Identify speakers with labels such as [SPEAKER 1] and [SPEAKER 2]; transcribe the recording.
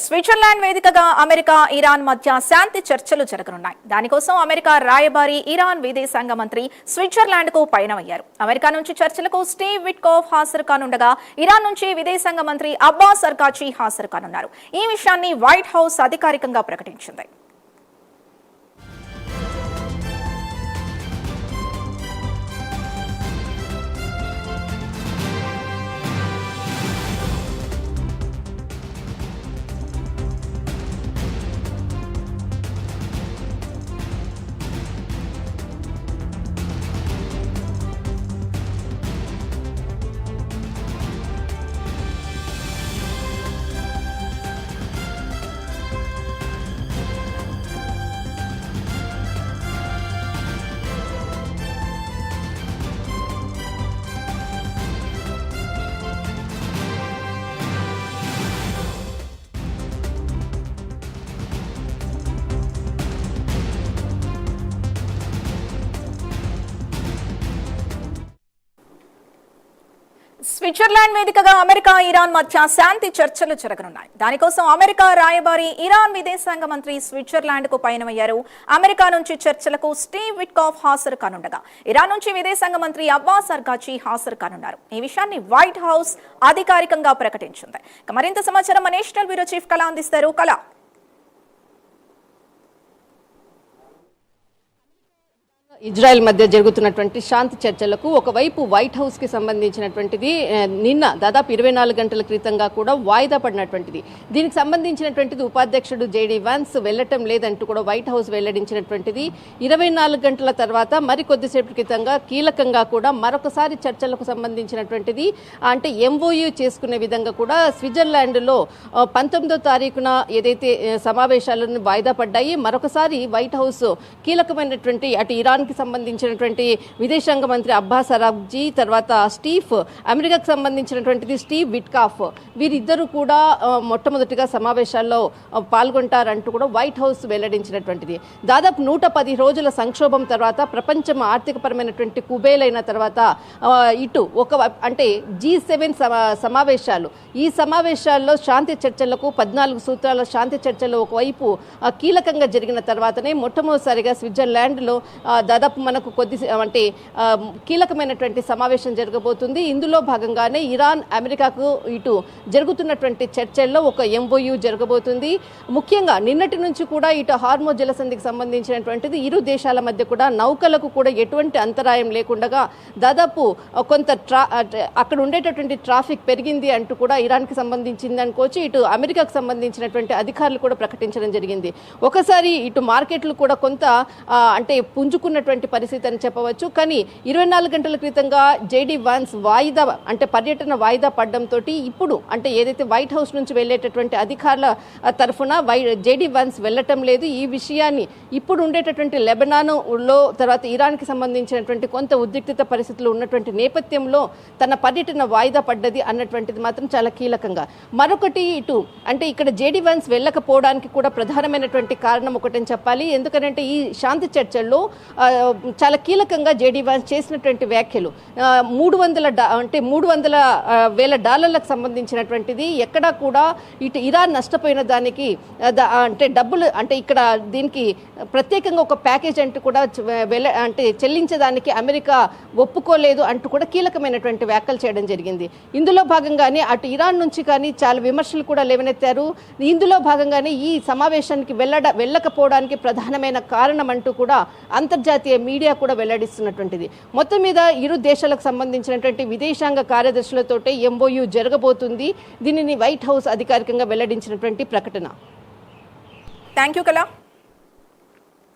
[SPEAKER 1] Switzerland వేదికగా America Iran మధ్య శాంతి చర్చలు జరగనున్నాయి. దానికోసం అమెరికా రాయబారి ఇరాన్ విదేశాంగ మంత్రి స్విట్జర్లాండ్ కు పయనమయ్యారు. అమెరికా నుంచి చర్చలకు స్టీవ్ విట్కోఫ్ హాజరు కానుండగా ఇరాన్ నుంచి విదేశాంగ మంత్రి అబ్బాస్ అర్గాచి హాజరు కానున్నారు. ఈ విషయాన్ని వైట్ హౌస్ అధికారికంగా ప్రకటించింది. స్విట్జర్లాండ్ వేదికగా అమెరికా ఇరాన్ మధ్య శాంతి చర్చలు జరగనున్నాయి. దానికోసం అమెరికా రాయబారి ఇరాన్ విదేశాంగ మంత్రి స్విట్జర్లాండ్ కు పయనమయ్యారు. అమెరికా నుంచి చర్చలకు స్టీవ్ విట్కోఫ్ హాజరు కానుండగా ఇరాన్ నుంచి విదేశాంగ మంత్రి అబ్బాస్ అర్గాచి హాజరు కానున్నారు. ఈ విషయాన్ని వైట్ హౌస్ అధికారికంగా ప్రకటించింది. మరింత సమాచారం నేషనల్ బ్యూరో చీఫ్ కళ అందిస్తారు. కళ,
[SPEAKER 2] ఇజ్రాయెల్ మధ్య జరుగుతున్నటువంటి శాంతి చర్చలకు ఒకవైపు వైట్ హౌస్ కి సంబంధించినటువంటిది నిన్న దాదాపు 24 గంటల క్రితంగా కూడా వాయిదా పడినటువంటిది. దీనికి సంబంధించినటువంటిది ఉపాధ్యక్షుడు జేడీ వాన్స్ వెళ్లటం లేదంటూ కూడా వైట్ హౌస్ వెల్లడించినటువంటిది. 24 గంటల తర్వాత మరికొద్దిసేపటి క్రితంగా కీలకంగా కూడా మరొకసారి చర్చలకు సంబంధించినటువంటిది అంటే ఎంఓయూ చేసుకునే విధంగా కూడా స్విట్జర్లాండ్ లో 19వ తారీఖున ఏదైతే సమావేశాలను వాయిదా పడ్డాయి. మరొకసారి వైట్ హౌస్ కీలకమైనటువంటి అటు ఇరాన్ సంబంధించినటువంటి విదేశాంగ మంత్రి అబ్బాస్ అరాగ్జీ, తర్వాత అమెరికాకు సంబంధించినటువంటిది స్టీవ్ విట్కాఫ్, వీరిద్దరూ కూడా మొట్టమొదటిగా సమావేశాల్లో పాల్గొంటారంటూ కూడా వైట్ హౌస్ వెల్లడించినటువంటిది. దాదాపు 110 రోజుల సంక్షోభం తర్వాత ప్రపంచం ఆర్థికపరమైనటువంటి కుబేలైన తర్వాత ఇటు అంటే G7 సమావేశాలు, ఈ సమావేశాల్లో శాంతి చర్చలకు 14 సూత్రాల శాంతి చర్చలు ఒకవైపు కీలకంగా జరిగిన తర్వాతనే మొట్టమొదటిసారిగా స్విట్జర్లాండ్లో దాదాపు మనకు అంటే కీలకమైనటువంటి సమావేశం జరగబోతుంది. ఇందులో భాగంగానే ఇరాన్ అమెరికాకు ఇటు జరుగుతున్నటువంటి చర్చల్లో ఒక ఎంఓయూ జరగబోతుంది. ముఖ్యంగా నిన్నటి నుంచి కూడా ఇటు హార్మోజ్ జలసంధికి సంబంధించినటువంటిది ఇరు దేశాల మధ్య కూడా నౌకలకు కూడా ఎటువంటి అంతరాయం లేకుండా దాదాపు కొంత అక్కడ ఉండేటటువంటి ట్రాఫిక్ పెరిగింది అంటూ కూడా ఇరాన్కి సంబంధించింది అనుకోవచ్చు. ఇటు అమెరికాకు సంబంధించినటువంటి అధికారులు కూడా ప్రకటించడం జరిగింది. ఒకసారి ఇటు మార్కెట్లు కూడా కొంత అంటే పుంజుకున్నటువంటి పరిస్థితి అని చెప్పవచ్చు. కానీ 24 గంటల క్రితంగా జేడీ వాన్స్ వాయిదా అంటే పర్యటన వాయిదా పడడంతో ఇప్పుడు అంటే ఏదైతే వైట్ హౌస్ నుంచి వెళ్ళేటటువంటి అధికారుల తరఫున జేడీ వాన్స్ వెళ్ళటం లేదు. ఈ విషయాన్ని ఇప్పుడు ఉండేటటువంటి లెబనాన్లో తర్వాత ఇరాన్కి సంబంధించినటువంటి కొంత ఉద్రిక్తత పరిస్థితులు ఉన్నటువంటి నేపథ్యంలో తన పర్యటన వాయిదా పడ్డది అన్నటువంటిది మాత్రం చాలా కీలకంగా. మరొకటి ఇటు అంటే ఇక్కడ జేడీ వాన్స్ వెళ్ళకపోవడానికి కూడా ప్రధానమైనటువంటి కారణం ఒకటని చెప్పాలి. ఎందుకంటే ఈ శాంతి చర్చల్లో చాలా కీలకంగా జేడీ వాన్స్ చేసినటువంటి వ్యాఖ్యలు 300,000 డాలర్లకు సంబంధించినటువంటిది ఎక్కడా కూడా ఇటు ఇరాన్ నష్టపోయిన దానికి అంటే డబ్బులు అంటే ఇక్కడ దీనికి ప్రత్యేకంగా ఒక ప్యాకేజ్ అంటూ కూడా అంటే చెల్లించడానికి అమెరికా ఒప్పుకోలేదు అంటూ కూడా కీలకమైనటువంటి వ్యాఖ్యలు చేయడం జరిగింది. ఇందులో భాగంగానే అటు ఇరాన్ నుంచి కానీ చాలా విమర్శలు కూడా లేవనెత్తారు. ఇందులో భాగంగానే ఈ సమావేశానికి వెళ్ళకపోవడానికి ప్రధానమైన కారణం అంటూ కూడా అంతర్జాతీయ మీడియా కూడా వెల్లడిస్తున్నటువంటిది. మొత్తం మీద ఇరు దేశాలకు సంబంధించినటువంటి విదేశాంగ కార్యదర్శులతోటే ఎంఓయూ జరగబోతుంది. దీనిని వైట్ హౌస్ అధికారికంగా వెల్లడించినటువంటి ప్రకటన.
[SPEAKER 1] థ్యాంక్ యూ కళ.